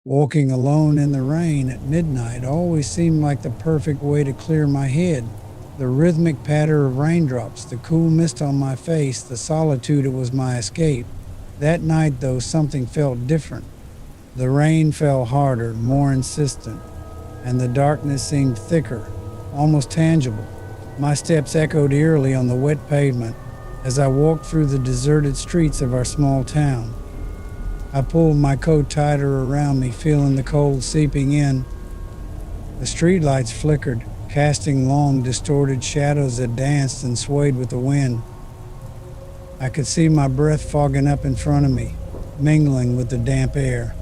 Walking alone in the rain at midnight always seemed like the perfect way to clear my head. The rhythmic patter of raindrops, the cool mist on my face, the solitude, it was my escape. That night, though, something felt different. The rain fell harder, more insistent, and the darkness seemed thicker, almost tangible. My steps echoed eerily on the wet pavement as I walked through the deserted streets of our small town. I pulled my coat tighter around me, feeling the cold seeping in. The streetlights flickered, casting long, distorted shadows that danced and swayed with the wind. I could see my breath fogging up in front of me, mingling with the damp air.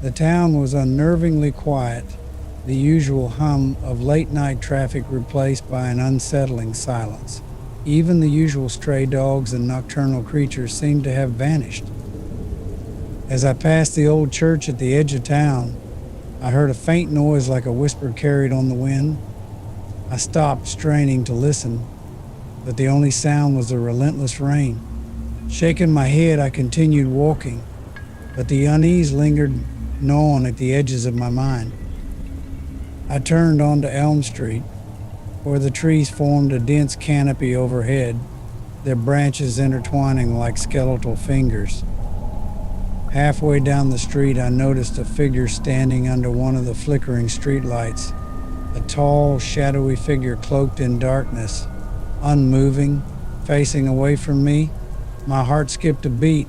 The town was unnervingly quiet, the usual hum of late-night traffic replaced by an unsettling silence. Even the usual stray dogs and nocturnal creatures seemed to have vanished. As I passed the old church at the edge of town, I heard a faint noise like a whisper carried on the wind. I stopped, straining to listen, but the only sound was the relentless rain. Shaking my head, I continued walking, but the unease lingered, gnawing at the edges of my mind. I turned onto Elm Street, where the trees formed a dense canopy overhead, their branches intertwining like skeletal fingers. Halfway down the street, I noticed a figure standing under one of the flickering streetlights. A tall, shadowy figure cloaked in darkness, unmoving, facing away from me. My heart skipped a beat,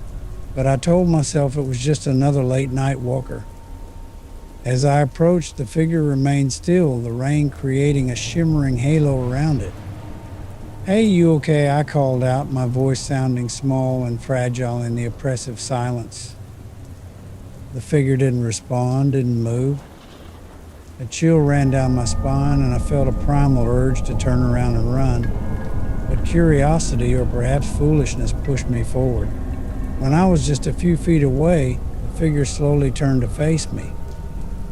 but I told myself it was just another late night walker. As I approached, the figure remained still, the rain creating a shimmering halo around it. "Hey, you okay?" I called out, my voice sounding small and fragile in the oppressive silence. The figure didn't respond, didn't move. A chill ran down my spine and I felt a primal urge to turn around and run. But curiosity, or perhaps foolishness, pushed me forward. When I was just a few feet away, the figure slowly turned to face me.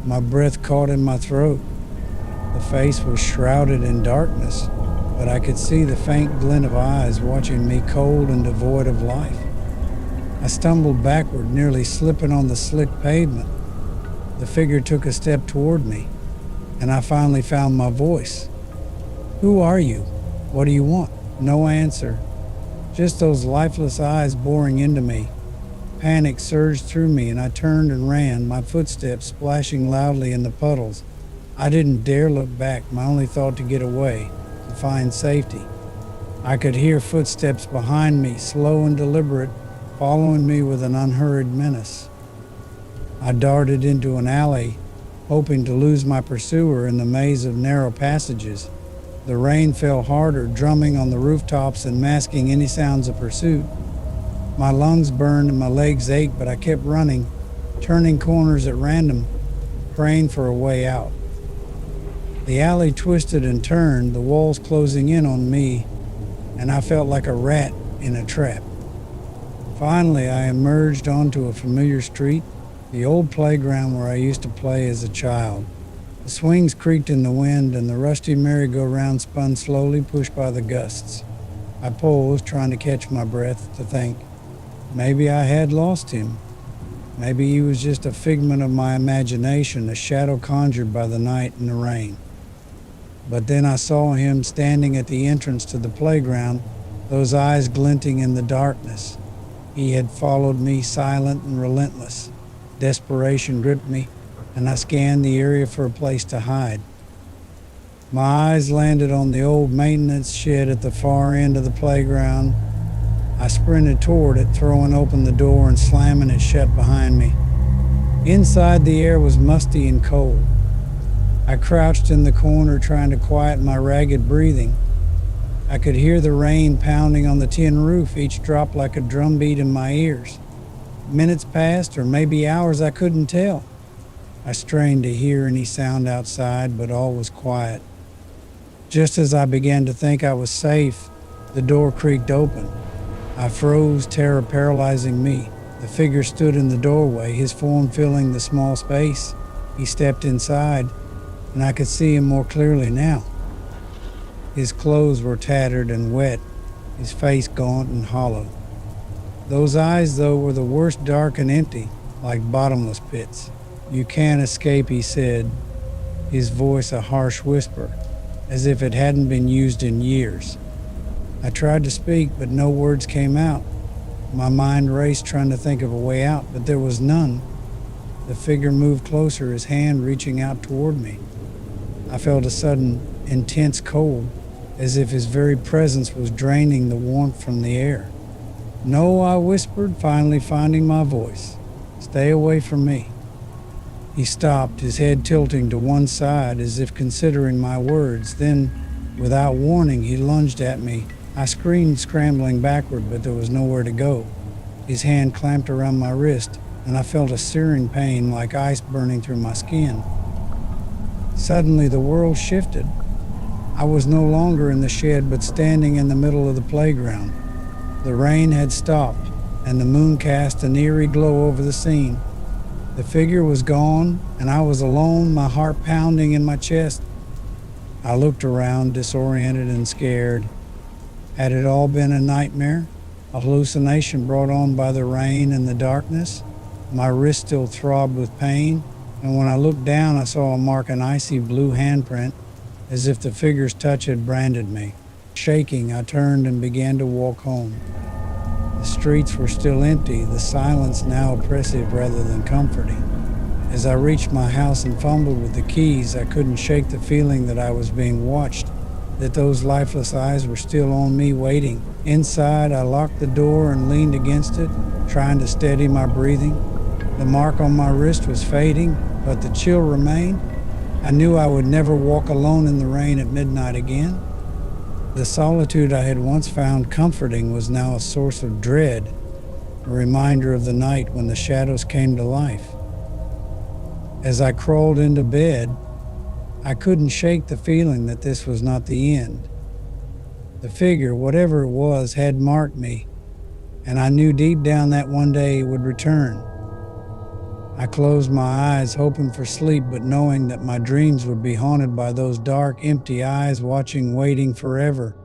My breath caught in my throat. The face was shrouded in darkness, but I could see the faint glint of eyes watching me, cold and devoid of life. I stumbled backward, nearly slipping on the slick pavement. The figure took a step toward me, and I finally found my voice. "Who are you? What do you want?" No answer. Just those lifeless eyes boring into me. Panic surged through me, and I turned and ran, my footsteps splashing loudly in the puddles. I didn't dare look back, my only thought to get away, to find safety. I could hear footsteps behind me, slow and deliberate, following me with an unhurried menace. I darted into an alley, hoping to lose my pursuer in the maze of narrow passages. The rain fell harder, drumming on the rooftops and masking any sounds of pursuit. My lungs burned and my legs ached, but I kept running, turning corners at random, praying for a way out. The alley twisted and turned, the walls closing in on me, and I felt like a rat in a trap. Finally, I emerged onto a familiar street, the old playground where I used to play as a child. The swings creaked in the wind and the rusty merry-go-round spun slowly, pushed by the gusts. I paused, trying to catch my breath, to think. Maybe I had lost him. Maybe he was just a figment of my imagination, a shadow conjured by the night and the rain. But then I saw him standing at the entrance to the playground, those eyes glinting in the darkness. He had followed me, silent and relentless. Desperation gripped me, and I scanned the area for a place to hide. My eyes landed on the old maintenance shed at the far end of the playground. I sprinted toward it, throwing open the door and slamming it shut behind me. Inside, the air was musty and cold. I crouched in the corner, trying to quiet my ragged breathing. I could hear the rain pounding on the tin roof, each drop like a drumbeat in my ears. Minutes passed, or maybe hours, I couldn't tell. I strained to hear any sound outside, but all was quiet. Just as I began to think I was safe, the door creaked open. I froze, terror paralyzing me. The figure stood in the doorway, his form filling the small space. He stepped inside, and I could see him more clearly now. His clothes were tattered and wet, his face gaunt and hollow. Those eyes, though, were the worst, dark and empty. like bottomless pits. "You can't escape," he said, his voice a harsh whisper, as if it hadn't been used in years. I tried to speak, but no words came out. My mind raced trying to think of a way out, but there was none. The figure moved closer, his hand reaching out toward me. I felt a sudden, intense cold, as if his very presence was draining the warmth from the air. "No," I whispered, finally finding my voice. "Stay away from me." He stopped, his head tilting to one side as if considering my words. Then, without warning, he lunged at me. I screamed, scrambling backward, but there was nowhere to go. His hand clamped around my wrist, and I felt a searing pain like ice burning through my skin. Suddenly, the world shifted. I was no longer in the shed, but standing in the middle of the playground. The rain had stopped, and the moon cast an eerie glow over the scene. The figure was gone, and I was alone, my heart pounding in my chest. I looked around, disoriented and scared. Had it all been a nightmare? A hallucination brought on by the rain and the darkness? My wrist still throbbed with pain, and when I looked down, I saw a mark, an icy blue handprint, as if the figure's touch had branded me. Shaking, I turned and began to walk home. The streets were still empty, the silence now oppressive rather than comforting. As I reached my house and fumbled with the keys, I couldn't shake the feeling that I was being watched, that those lifeless eyes were still on me, waiting. Inside, I locked the door and leaned against it, trying to steady my breathing. The mark on my wrist was fading, but the chill remained. I knew I would never walk alone in the rain at midnight again. The solitude I had once found comforting was now a source of dread, a reminder of the night when the shadows came to life. As I crawled into bed, I couldn't shake the feeling that this was not the end. The figure, whatever it was, had marked me, and I knew deep down that one day it would return. I closed my eyes, hoping for sleep, but knowing that my dreams would be haunted by those dark, empty eyes watching, waiting forever.